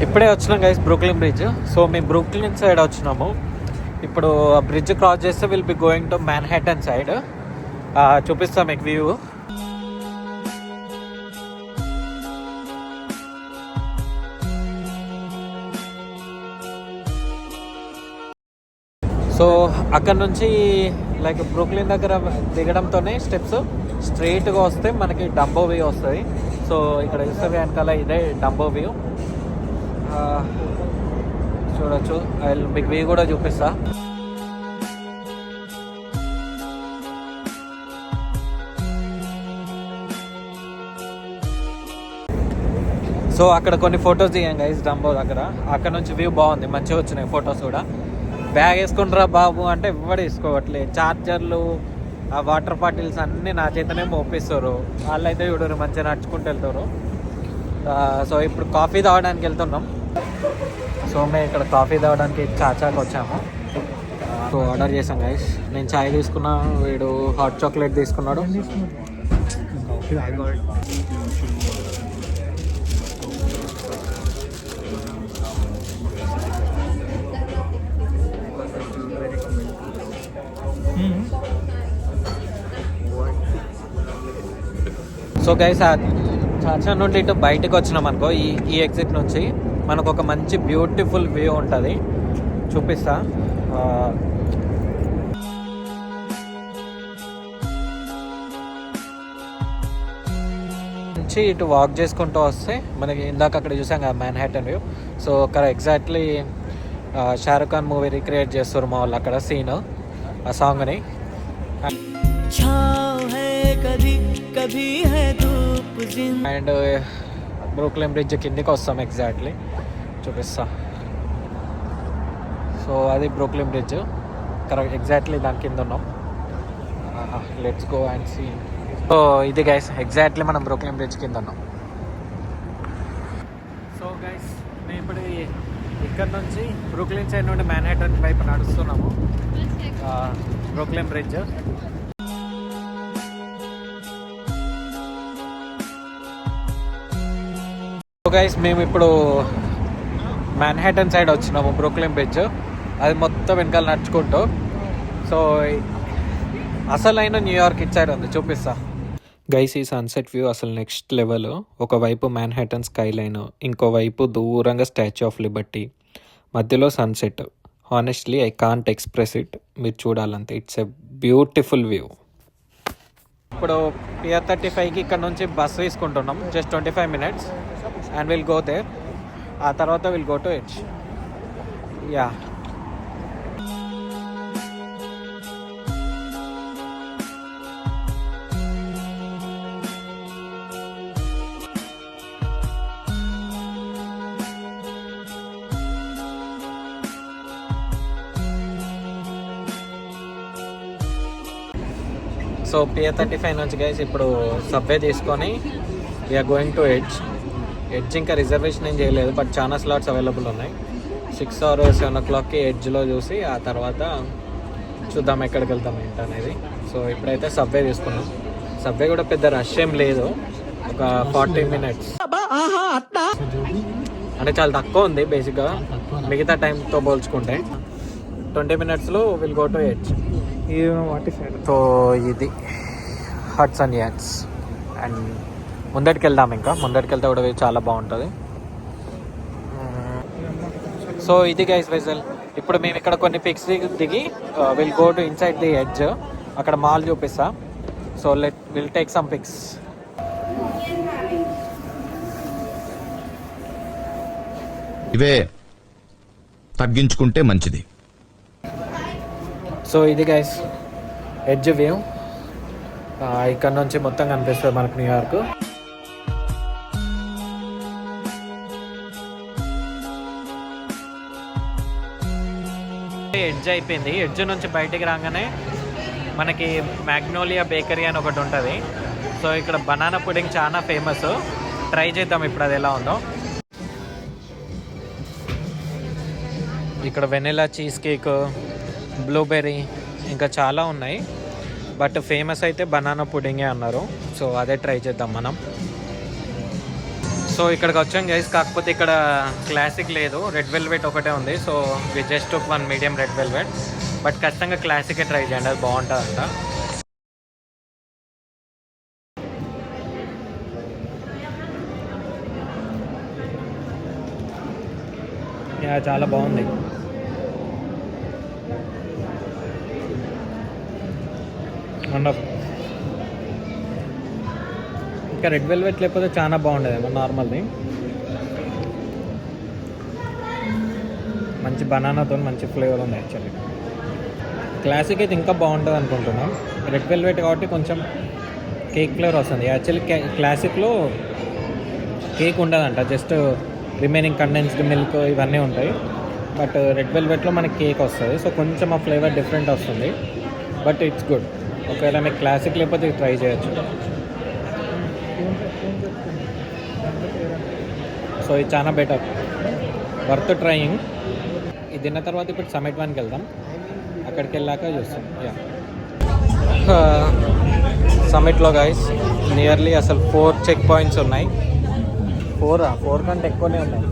ఇప్పుడే వచ్చినాం guys Brooklyn bridge. So మేము బ్రూక్లిన్ సైడ్ వచ్చినాము. ఇప్పుడు ఆ బ్రిడ్జ్ క్రాస్ చేస్తే will be going to Manhattan side. చూపిస్తాం మీకు వ్యూ. సో అక్కడ నుంచి లైక్ బ్రూక్లిన్ దగ్గర దిగడంతోనే స్టెప్స్ స్ట్రైట్గా వస్తే మనకి డంబో వ్యూ వస్తుంది. సో ఇక్కడ చూస్తే వెనకాల ఇదే డంబో వ్యూ చూడొచ్చు. మీకు వ్యూ కూడా చూపిస్తా. సో అక్కడ కొన్ని ఫొటోస్ దిగాం గైస్ డంబో దగ్గర. అక్కడ నుంచి వ్యూ బాగుంది, మంచిగా వచ్చినాయి ఫొటోస్ కూడా. బ్యాగ్ వేసుకుంటారా బాబు అంటే ఎవరు వేసుకోవట్లేదు. చార్జర్లు, ఆ వాటర్ బాటిల్స్ అన్నీ నా చేతనే మోపిస్తారు. వాళ్ళైతే చూడరు మంచిగా నడుచుకుంటూ వెళ్తారు. సో ఇప్పుడు కాఫీ తాగడానికి వెళ్తున్నాం. సో మేము ఇక్కడ కాఫీ తాగడానికి చాచాకి వచ్చాము. సో ఆర్డర్ చేసాం గైస్. నేను చాయ్ తీసుకున్నా, వీడు హాట్ చాక్లెట్ తీసుకున్నాడు. సో గైస్ చాచా నుండి ఇటు బయటకు వచ్చినాం అనుకో, ఈ ఎగ్జిట్ నుంచి మనకు ఒక మంచి బ్యూటిఫుల్ వ్యూ ఉంటుంది. చూపిస్తా. నుంచి ఇటు వాక్ చేసుకుంటూ వస్తే మనకి ఇందాక అక్కడ చూసాం కదా మ్యాన్హాటన్ వ్యూ. సో అక్కడ exactly Shahrukh Khan movie recreate చేస్తారు మా వాళ్ళు అక్కడ సీన్, ఆ సాంగ్ని. అండ్ బ్రూక్లిన్ బ్రిడ్జ్ కిందికి వస్తాం ఎగ్జాక్ట్లీ, చూపిస్తా. సో అది బ్రూక్లిన్ బ్రిడ్జ్ కరెక్ట్ ఎగ్జాక్ట్లీ దాని కింద ఉన్నాం. Let's go and see. So ఇది గైస్ ఎగ్జాక్ట్లీ మనం బ్రూక్లిన్ బ్రిడ్జ్ కింద ఉన్నాం. సో గైస్ మేము ఇప్పుడు ఇక్కడ నుంచి బ్రూక్లిన్ సైడ్ నుండి మ్యాన్హాటన్ వైపు నడుస్తున్నాము. Brooklyn bridge. గైస్ మేము ఇప్పుడు మ్యాన్హాటన్ సైడ్ వచ్చినాము బ్రూక్లిన్ బ్రిడ్జ్. అది మొత్తం వెనకాల నడుచుకుంటూ. సో అసలైన న్యూయార్క్ ఇటు సైడ్ ఉంది, చూపిస్తా. గైస్ ఈ సన్సెట్ వ్యూ అసలు నెక్స్ట్ లెవెల్. ఒకవైపు మ్యాన్హాటన్ స్కై లైన్, ఇంకోవైపు దూరంగా స్టాచ్యూ ఆఫ్ లిబర్టీ, మధ్యలో sunset. Honestly I can't express it. మీరు చూడాలంటే ఇట్స్ ఎ బ్యూటిఫుల్ వ్యూ. ఇప్పుడు పిఆర్ 35కి ఇక్కడ నుంచి బస్ తీసుకుంటున్నాం. Just 25 minutes and we'll go there. ఆ తర్వాత we'll go to Edge. Yeah. So PR 35 నుంచి గైస్ ఇప్పుడు సబ్వే తీసుకొని we're going to Edge. Edge ఇంకా రిజర్వేషన్ ఏం చేయలేదు, బట్ చాలా స్లాట్స్ అవైలబుల్ ఉన్నాయి. 6 or 7 o'clockకి ఎడ్జ్లో చూసి ఆ తర్వాత చూద్దాం ఎక్కడికి వెళ్తాం ఏంటనేది. సో ఇప్పుడైతే సబ్వే తీసుకున్నాం. సబ్వే కూడా పెద్ద రష్ ఏం లేదు, ఒక 40 minutes అంటే చాలా తక్కువ ఉంది బేసిక్గా మిగతా టైంతో పోల్చుకుంటే. 20 minutesలో will go to edge. So ఇది హడ్సన్ యార్డ్స్. అండ్ ముందటికి వెళ్దాం, ఇంకా ముందటికి వెళ్తే కూడా చాలా బాగుంటుంది. సో ఇది గైస్ వెజల్. ఇప్పుడు మేము ఇక్కడ కొన్ని పిక్స్ దిగి will go to inside the Edge. అక్కడ మాల్ చూపిస్తా. So will take some pics. ఇవే తగ్గించుకుంటే మంచిది. సో ఇది గైస్ ఎడ్జ్ వ్యూ. ఇక్కడ నుంచి మొత్తం కనిపిస్తుంది మనకు న్యూయార్క్. ఎడ్జ్ అయిపోయింది. ఎడ్జ్ నుంచి బయటికి రాగానే మనకి మ్యాగ్నోలియా బేకరీ అని ఒకటి ఉంటుంది. సో ఇక్కడ బనానా పుడింగ్ చాలా ఫేమస్. ట్రై చేద్దాం ఇప్పుడు అది ఎలా ఉందో. ఇక్కడ వెనిలా చీజ్ కేక్, బ్లూబెర్రీ ఇంకా చాలా ఉన్నాయి. బట్ ఫేమస్ అయితే బనానా పుడింగే అన్నారు. సో అదే ట్రై చేద్దాం మనం. సో ఇక్కడికి వచ్చాం గైస్, కాకపోతే ఇక్కడ క్లాసిక్ లేదు, రెడ్ వెల్వెట్ ఒకటే ఉంది. So we just took one medium red velvet. But ఖచ్చితంగా క్లాసికే ట్రై చేయండి, అది బాగుంటుందంట. యా, చాలా బాగుంది. వండర్ఫుల్. ఇంకా రెడ్ వెల్వెట్ లేకపోతే చాలా బాగుండేది నార్మల్ది. మంచి బనానాతో మంచి ఫ్లేవర్ ఉంది యాక్చువల్లీ. క్లాసిక్ అయితే ఇంకా బాగుంటుంది అనుకుంటున్నాం. రెడ్ వెల్వెట్ కాబట్టి కొంచెం కేక్ ఫ్లేవర్ వస్తుంది. యాక్చువల్లీ క్లాసిక్లో కేక్ ఉండదంట, జస్ట్ రిమైనింగ్ కండెన్స్డ్ మిల్క్ ఇవన్నీ ఉంటాయి. బట్ రెడ్ వెల్వెట్లో మనకి కేక్ వస్తుంది. సో కొంచెం ఆ ఫ్లేవర్ డిఫరెంట్ వస్తుంది. But it's good. ఒకవేళ మీకు క్లాసిక్ లేకపోతే ట్రై చేయొచ్చు. సో ఇది చాలా బెటర్, వర్త్ ట్రయింగ్. ఇది తిన్న తర్వాత ఇప్పుడు సమిట్ 1కి వెళ్దాం. అక్కడికి వెళ్ళాక చూస్తాం. యా, సమిట్లో గైస్ నియర్లీ అసలు 4 చెక్ పాయింట్స్ ఉన్నాయి. 4 కంటే ఎక్కువనే ఉన్నాయి.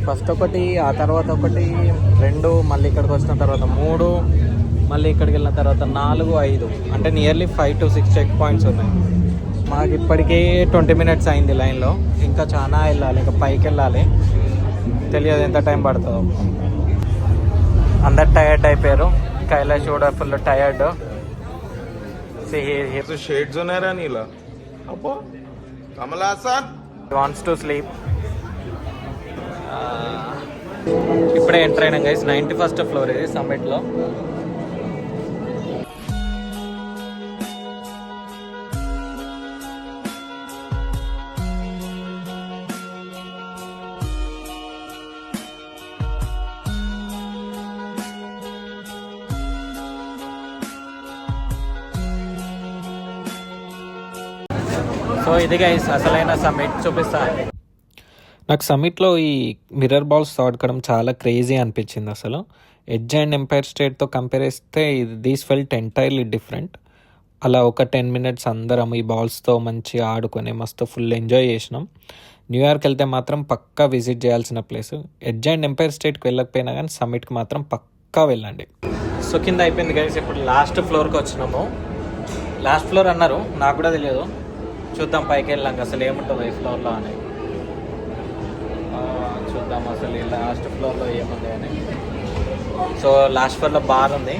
ఫస్ట్ ఒకటి, ఆ తర్వాత ఒకటి, 2, మళ్ళీ ఇక్కడికి వచ్చిన తర్వాత 3, మళ్ళీ ఇక్కడికి వెళ్ళిన తర్వాత 4, 5, అంటే నియర్లీ 5 to 6 చెక్ పాయింట్స్ ఉన్నాయి. మాకు ఇప్పటికే 20 minutes అయింది లైన్లో. ఇంకా చాలా వెళ్ళాలి, ఇంకా పైకి వెళ్ళాలి. తెలియదు ఎంత టైం పడుతుందో. అందరు టైర్డ్ అయిపోయారు. కైలాష్ కూడా ఫుల్ టైర్డ్. షేడ్స్ ఉన్నారా నీలా? అబ్బో కమలాసన్ వాంట్స్ టు స్లీప్. ఇప్పుడే ఎంటర్ అయినాం గైస్, 91st floor ఇది సమ్మిట్లో. సో ఇది గైస్ అసలైన సమ్మిట్, చూపిస్తా. నాకు సమ్మిట్లో ఈ మిర్రర్ బాల్స్ ఆడకడం చాలా క్రేజీ అనిపించింది అసలు. ఎడ్జ్ అండ్ ఎంపైర్ స్టేట్తో కంపేర్ చేస్తే దీస్ ఫెల్ట్ ఎంటైర్లీ డిఫరెంట్. అలా ఒక 10 minutes అందరం ఈ బాల్స్తో మంచిగా ఆడుకొని మస్తు ఫుల్ ఎంజాయ్ చేసినాం. న్యూయార్క్ వెళ్తే మాత్రం పక్కా విజిట్ చేయాల్సిన ప్లేస్. ఎడ్జ్ అండ్ ఎంపైర్ స్టేట్కి వెళ్ళకపోయినా కానీ సమ్మిట్కి మాత్రం పక్కా వెళ్ళండి. సో కింద అయిపోయింది గైస్, ఇప్పుడు లాస్ట్ ఫ్లోర్కి వచ్చినాము. లాస్ట్ ఫ్లోర్ అన్నారు, నాకు కూడా తెలియదు. చూద్దాం పైకి వెళ్ళాక అసలు ఏముంటుందో ఈ ఫ్లోర్లో అని. చూద్దాం అసలు ఈ లాస్ట్ ఫ్లోర్లో ఏముంది అని. సో లాస్ట్ ఫ్లోర్లో బార్ ఉంది.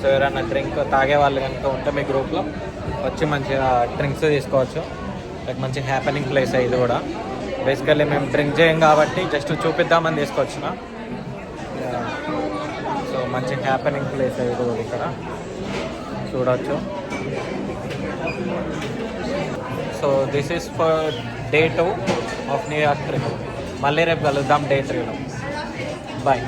సో ఎవరైనా డ్రింక్ తాగే వాళ్ళు కనుక ఉంటే మీ గ్రూప్లో వచ్చి మంచిగా డ్రింక్స్ తీసుకోవచ్చు. లైక్ మంచి హ్యాపెనింగ్ ప్లేస్ ఇది కూడా. బేసికల్లీ మేము డ్రింక్ చేయం కాబట్టి జస్ట్ చూపిద్దామని తీసుకొచ్చిన. సో మంచి హ్యాపెనింగ్ ప్లేస్ ఇది కూడా ఇక్కడ చూడవచ్చు. So this is for Day 2 of New York trip. మళ్ళీ రేపు కలుద్దాం Day 3లో. బాయ్.